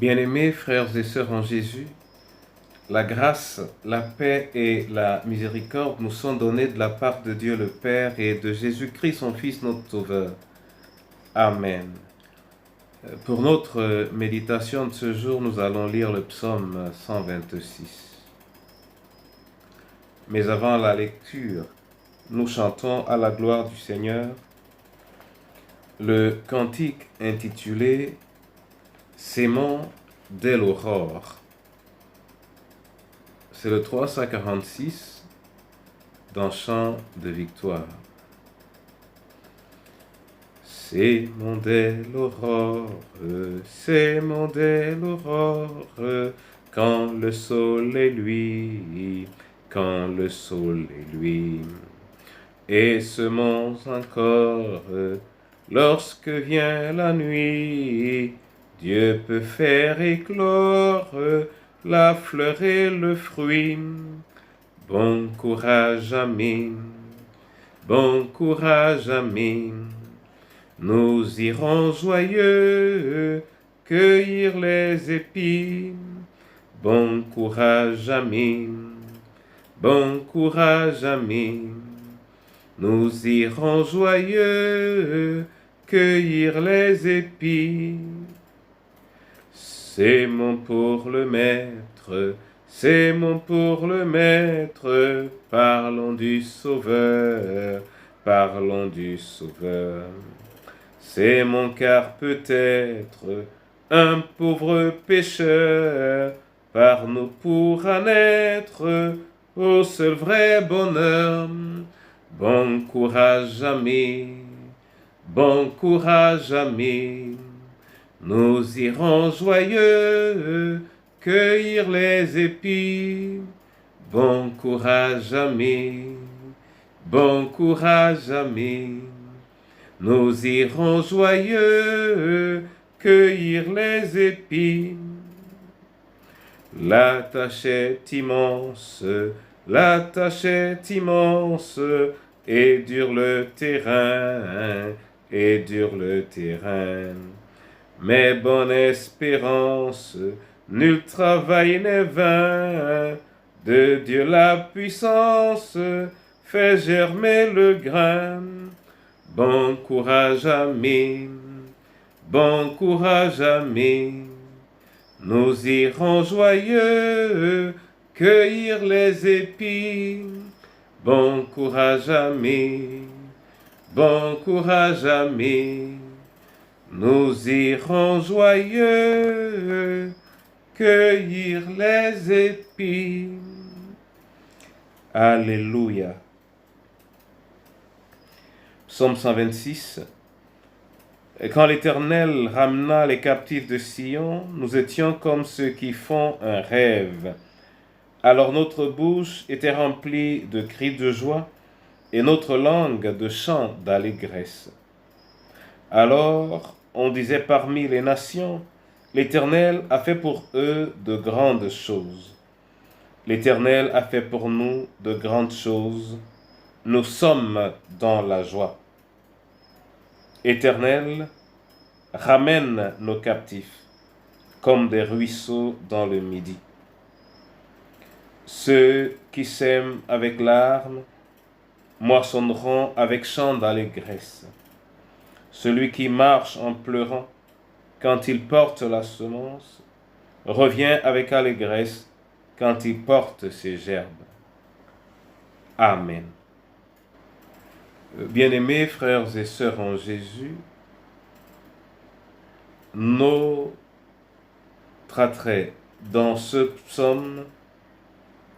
Bien-aimés frères et sœurs en Jésus, la grâce, la paix et la miséricorde nous sont données de la part de Dieu le Père et de Jésus-Christ, son Fils, notre Sauveur. Amen. Pour notre méditation de ce jour, nous allons lire le psaume 126. Mais avant la lecture, nous chantons à la gloire du Seigneur le cantique intitulé « S'aimant dès l'aurore ». C'est le 346 dans Chant de victoire. S'aimant dès l'aurore, s'aimant dès l'aurore, quand le soleil luit, quand le soleil luit. Et semons encore, lorsque vient la nuit, Dieu peut faire éclore la fleur et le fruit. Bon courage, amis, bon courage, amis, nous irons joyeux cueillir les épis. Bon courage, amis, bon courage, amis, nous irons joyeux cueillir les épis. S'aimons pour le Maître, s'aimons pour le Maître, parlons du Sauveur, parlons du Sauveur. S'aimons car peut-être un pauvre pécheur par nous pourra naître au seul vrai bonheur. Bon courage, amis, bon courage, amis, nous irons joyeux cueillir les épis. Bon courage, amis, bon courage, amis, nous irons joyeux cueillir les épis. La tâche est immense, la tâche est immense, et dur le terrain, et dur le terrain. Mais bonne espérance, nul travail n'est vain, de Dieu la puissance fait germer le grain. Bon courage, amis, bon courage, amis, nous irons joyeux cueillir les épis. Bon courage, amis, bon courage, amis, nous irons joyeux cueillir les épis. Alléluia. Psaume 126. Quand l'Éternel ramena les captifs de Sion, nous étions comme ceux qui font un rêve. Alors notre bouche était remplie de cris de joie et notre langue de chants d'allégresse. Alors on disait parmi les nations, l'Éternel a fait pour eux de grandes choses. L'Éternel a fait pour nous de grandes choses. Nous sommes dans la joie. Éternel, ramène nos captifs comme des ruisseaux dans le midi. Ceux qui sèment avec larmes moissonneront avec chant d'allégresse. Celui qui marche en pleurant quand il porte la semence revient avec allégresse quand il porte ses gerbes. Amen. Bien-aimés frères et sœurs en Jésus, notre attrait dans ce psaume,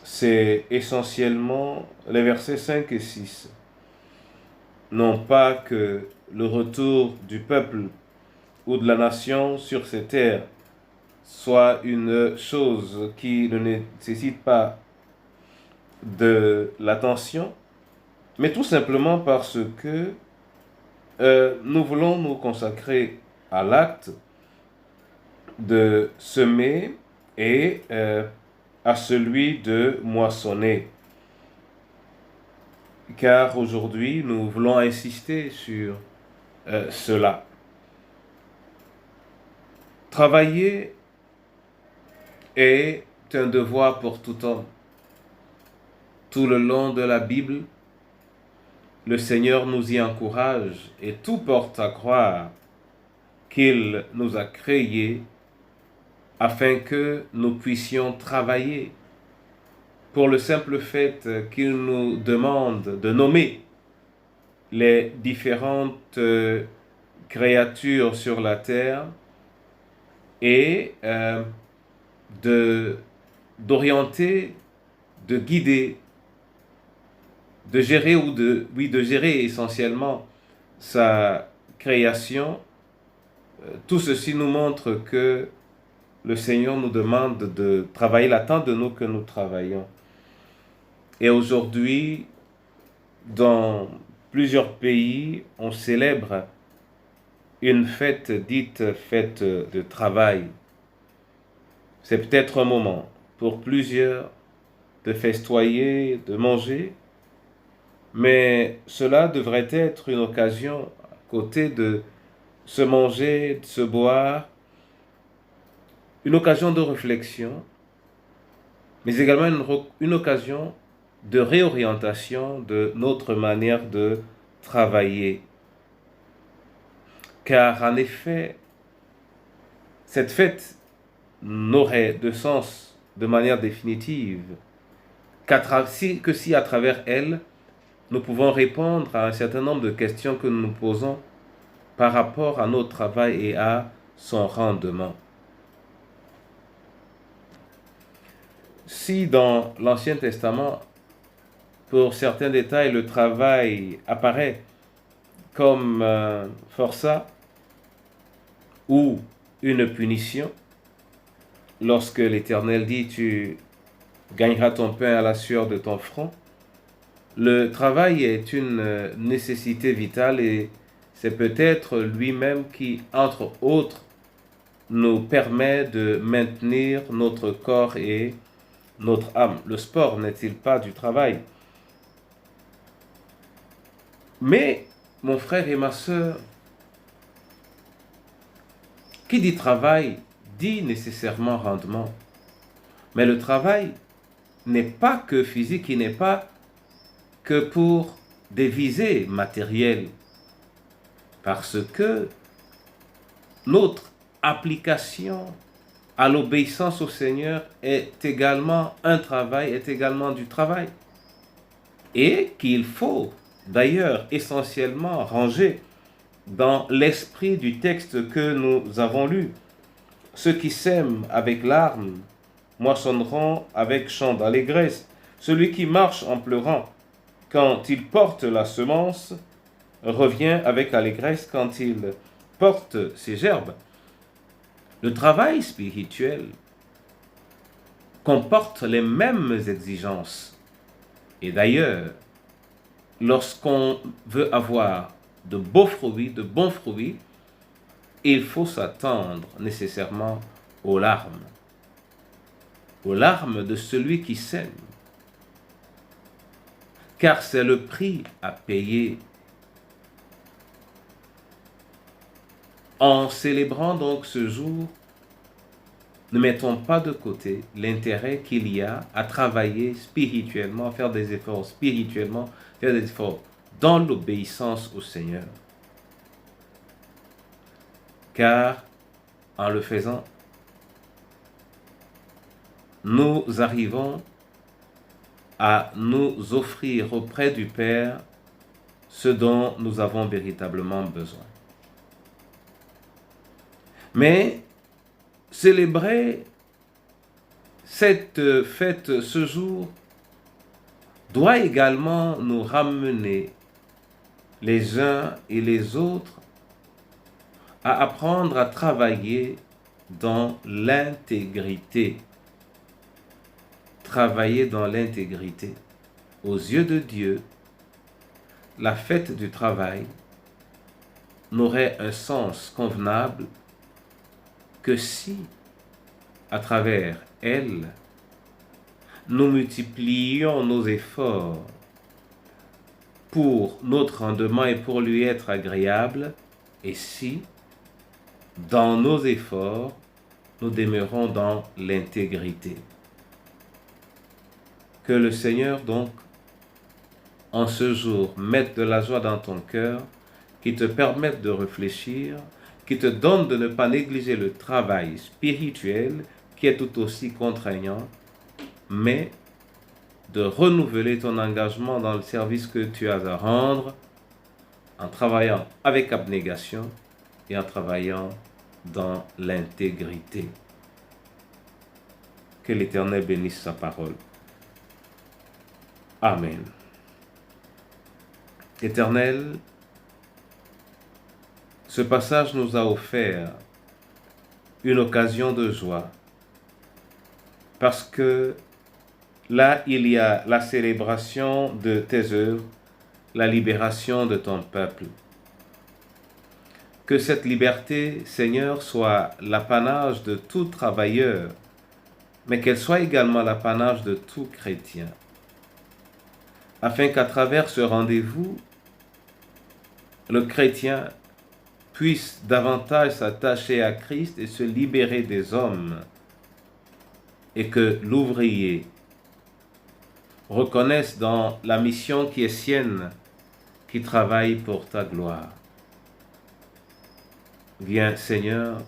c'est essentiellement les versets 5 et 6. Non pas que le retour du peuple ou de la nation sur ces terres soit une chose qui ne nécessite pas de l'attention, mais tout simplement parce que nous voulons nous consacrer à l'acte de semer et à celui de moissonner. Car aujourd'hui, nous voulons insister sur cela. Travailler est un devoir pour tout homme. Tout le long de la Bible, le Seigneur nous y encourage et tout porte à croire qu'il nous a créés afin que nous puissions travailler pour le simple fait qu'il nous demande de nommer les différentes créatures sur la terre et d'orienter, de guider, de gérer essentiellement sa création. Tout ceci nous montre que le Seigneur nous demande de travailler, il attend de nous que nous travaillons. Et aujourd'hui, dans plusieurs pays, on célèbre une fête dite fête de travail. C'est peut-être un moment pour plusieurs de festoyer, de manger, mais cela devrait être une occasion, à côté de se manger, de se boire, une occasion de réflexion, mais également une occasion de réorientation de notre manière de travailler. Car en effet, cette fête n'aurait de sens de manière définitive que si à travers elle, nous pouvons répondre à un certain nombre de questions que nous nous posons par rapport à notre travail et à son rendement. Si dans l'Ancien Testament, pour certains détails, le travail apparaît comme forçat ou une punition, lorsque l'Éternel dit « tu gagneras ton pain à la sueur de ton front », le travail est une nécessité vitale et c'est peut-être lui-même qui, entre autres, nous permet de maintenir notre corps et notre âme. Le sport n'est-il pas du travail? Mais, mon frère et ma sœur, qui dit travail dit nécessairement rendement. Mais le travail n'est pas que physique, il n'est pas que pour des visées matérielles. Parce que notre application à l'obéissance au Seigneur est également un travail, est également du travail. Et qu'il faut d'ailleurs essentiellement ranger dans l'esprit du texte que nous avons lu. Ceux qui sèment avec larmes moissonneront avec chant d'allégresse. Celui qui marche en pleurant quand il porte la semence revient avec allégresse quand il porte ses gerbes. Le travail spirituel comporte les mêmes exigences. Et d'ailleurs, lorsqu'on veut avoir de beaux fruits, de bons fruits, il faut s'attendre nécessairement aux larmes de celui qui sème. Car c'est le prix à payer. En célébrant donc ce jour, ne mettons pas de côté l'intérêt qu'il y a à travailler spirituellement, faire des efforts spirituellement, faire des efforts dans l'obéissance au Seigneur. Car en le faisant, nous arrivons à nous offrir auprès du Père ce dont nous avons véritablement besoin. Mais célébrer cette fête ce jour doit également nous ramener les uns et les autres à apprendre à travailler dans l'intégrité. Travailler dans l'intégrité. Aux yeux de Dieu, la fête du travail n'aurait un sens convenable que si, à travers elle, nous multiplions nos efforts pour notre rendement et pour lui être agréable, et si, dans nos efforts, nous demeurons dans l'intégrité. Que le Seigneur, donc, en ce jour, mette de la joie dans ton cœur, qui te permette de réfléchir, qui te donne de ne pas négliger le travail spirituel, qui est tout aussi contraignant, mais de renouveler ton engagement dans le service que tu as à rendre, en travaillant avec abnégation et en travaillant dans l'intégrité. Que l'Éternel bénisse sa parole. Amen. Éternel, ce passage nous a offert une occasion de joie, parce que là, il y a la célébration de tes œuvres, la libération de ton peuple. Que cette liberté, Seigneur, soit l'apanage de tout travailleur, mais qu'elle soit également l'apanage de tout chrétien, afin qu'à travers ce rendez-vous, le chrétien puisse davantage s'attacher à Christ et se libérer des hommes, et que l'ouvrier reconnaisse dans la mission qui est sienne, qui travaille pour ta gloire. Viens, Seigneur,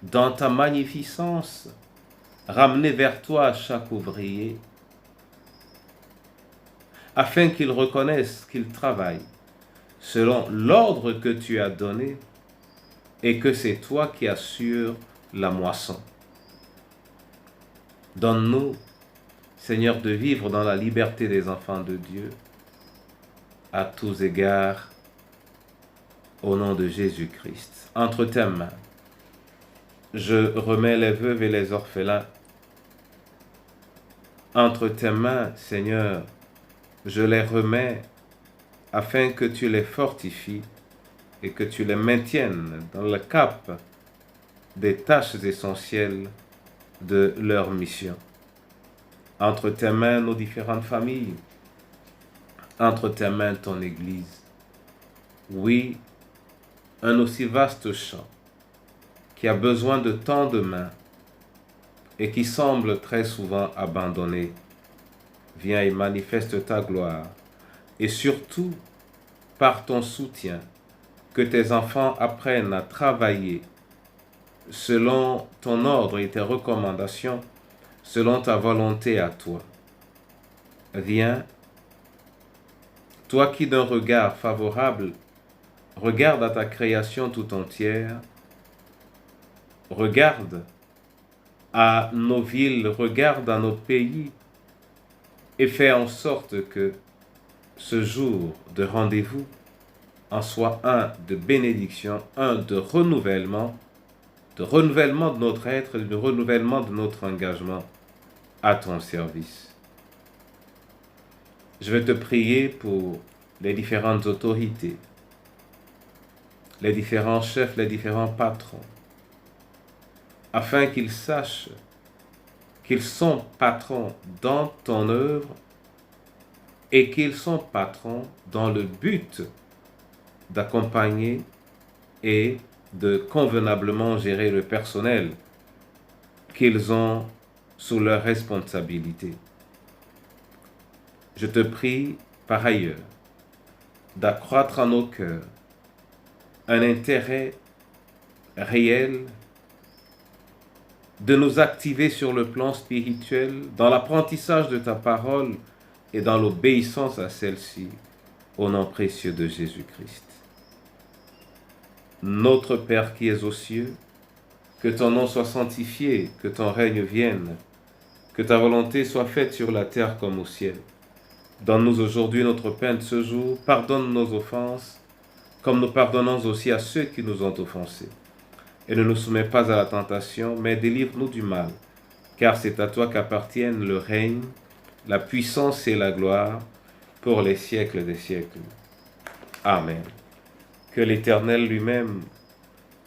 dans ta magnificence, ramener vers toi chaque ouvrier, afin qu'il reconnaisse qu'il travaille selon l'ordre que tu as donné et que c'est toi qui assures la moisson. Donne-nous, Seigneur, de vivre dans la liberté des enfants de Dieu, à tous égards, au nom de Jésus-Christ. Entre tes mains, je remets les veuves et les orphelins. Entre tes mains, Seigneur, je les remets afin que tu les fortifies et que tu les maintiennes dans le cap des tâches essentielles de leur mission. Entre tes mains, nos différentes familles. Entre tes mains, ton Église. Oui, un aussi vaste champ qui a besoin de tant de mains et qui semble très souvent abandonné. Viens et manifeste ta gloire. Et surtout, par ton soutien, que tes enfants apprennent à travailler selon ton ordre et tes recommandations, selon ta volonté à toi. Viens, toi qui d'un regard favorable regarde à ta création tout entière, regarde à nos villes, regarde à nos pays, et fais en sorte que ce jour de rendez-vous en soit un de bénédiction, un de renouvellement de notre être, de renouvellement de notre engagement à ton service. Je vais te prier pour les différentes autorités, les différents chefs, les différents patrons, afin qu'ils sachent qu'ils sont patrons dans ton œuvre et qu'ils sont patrons dans le but d'accompagner et de convenablement gérer le personnel qu'ils ont sous leur responsabilité. Je te prie par ailleurs d'accroître en nos cœurs un intérêt réel, de nous activer sur le plan spirituel, dans l'apprentissage de ta parole et dans l'obéissance à celle-ci, au nom précieux de Jésus-Christ. Notre Père qui es aux cieux, que ton nom soit sanctifié, que ton règne vienne, que ta volonté soit faite sur la terre comme au ciel. Donne-nous aujourd'hui notre pain de ce jour, pardonne nos offenses, comme nous pardonnons aussi à ceux qui nous ont offensés. Et ne nous soumets pas à la tentation, mais délivre-nous du mal, car c'est à toi qu'appartiennent le règne, la puissance et la gloire, pour les siècles des siècles. Amen. Que l'Éternel lui-même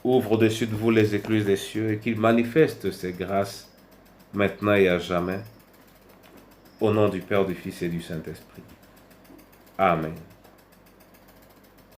ouvre au-dessus de vous les écluses des cieux et qu'il manifeste ses grâces maintenant et à jamais. Au nom du Père, du Fils et du Saint-Esprit. Amen.